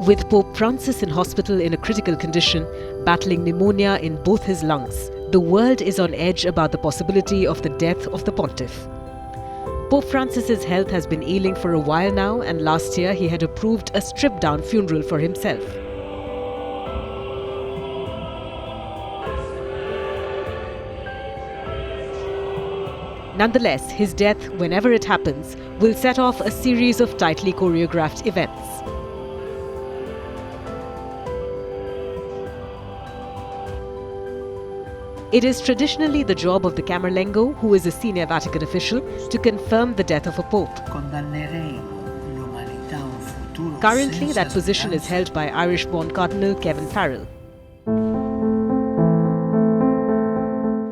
With Pope Francis in hospital in a critical condition, battling pneumonia in both his lungs, the world is on edge about the possibility of the death of the pontiff. Pope Francis's health has been ailing for a while now, and last year he had approved a stripped-down funeral for himself. Nonetheless, his death, whenever it happens, will set off a series of tightly choreographed events. It is traditionally the job of the Camerlengo, who is a senior Vatican official, to confirm the death of a pope. Currently, that position is held by Irish-born Cardinal Kevin Farrell.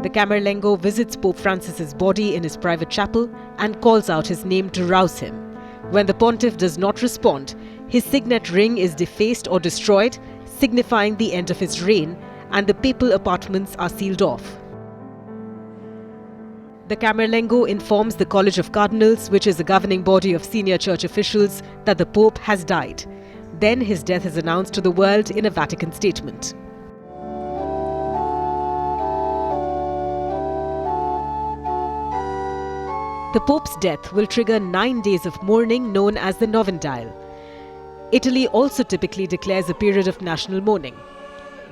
The Camerlengo visits Pope Francis's body in his private chapel and calls out his name to rouse him. When the pontiff does not respond, his signet ring is defaced or destroyed, signifying the end of his reign, and the papal apartments are sealed off. The Camerlengo informs the College of Cardinals, which is the governing body of senior church officials, that the Pope has died. Then his death is announced to the world in a Vatican statement. The Pope's death will trigger 9 days of mourning known as the Novendale. Italy also typically declares a period of national mourning.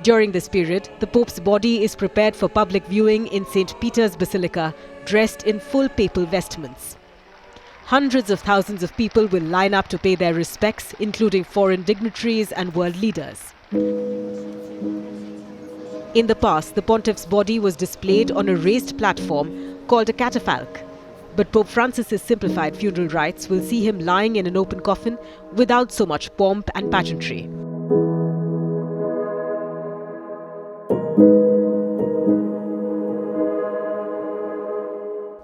During this period, the Pope's body is prepared for public viewing in St. Peter's Basilica, dressed in full papal vestments. Hundreds of thousands of people will line up to pay their respects, including foreign dignitaries and world leaders. In the past, the pontiff's body was displayed on a raised platform called a catafalque. But Pope Francis's simplified funeral rites will see him lying in an open coffin without so much pomp and pageantry.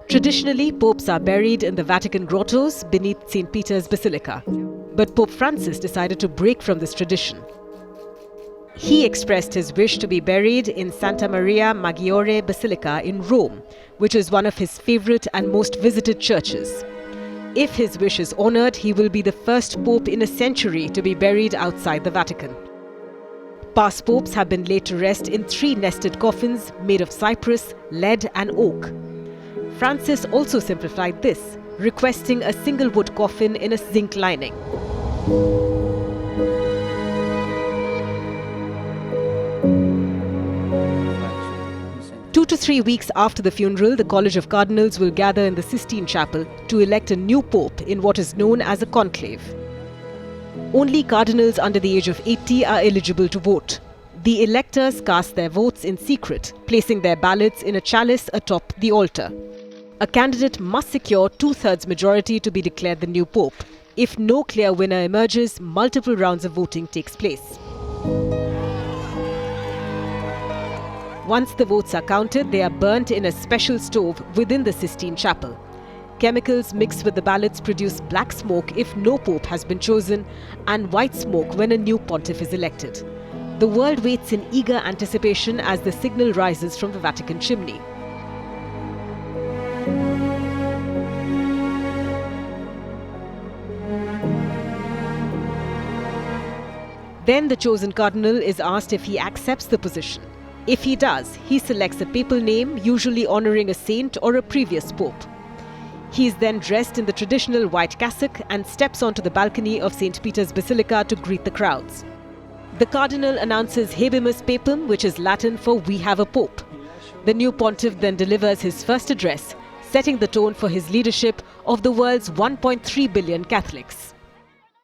Traditionally, popes are buried in the Vatican grottos beneath St. Peter's Basilica. But Pope Francis decided to break from this tradition. He expressed his wish to be buried in Santa Maria Maggiore Basilica in Rome, which is one of his favorite and most visited churches. If his wish is honored, he will be the first pope in a century to be buried outside the Vatican. Past popes have been laid to rest in 3 nested coffins made of cypress, lead and oak. Francis also simplified this, requesting a single wood coffin in a zinc lining. Two to 3 weeks after the funeral, the College of Cardinals will gather in the Sistine Chapel to elect a new pope in what is known as a conclave. Only cardinals under the age of 80 are eligible to vote. The electors cast their votes in secret, placing their ballots in a chalice atop the altar. A candidate must secure 2/3 majority to be declared the new pope. If no clear winner emerges, multiple rounds of voting takes place. Once the votes are counted, they are burnt in a special stove within the Sistine Chapel. Chemicals mixed with the ballots produce black smoke if no pope has been chosen, and white smoke when a new pontiff is elected. The world waits in eager anticipation as the signal rises from the Vatican chimney. Then the chosen cardinal is asked if he accepts the position. If he does, he selects a papal name, usually honoring a saint or a previous pope. He is then dressed in the traditional white cassock and steps onto the balcony of St. Peter's Basilica to greet the crowds. The cardinal announces Habemus Papam, which is Latin for "We have a pope." The new pontiff then delivers his first address, setting the tone for his leadership of the world's 1.3 billion Catholics.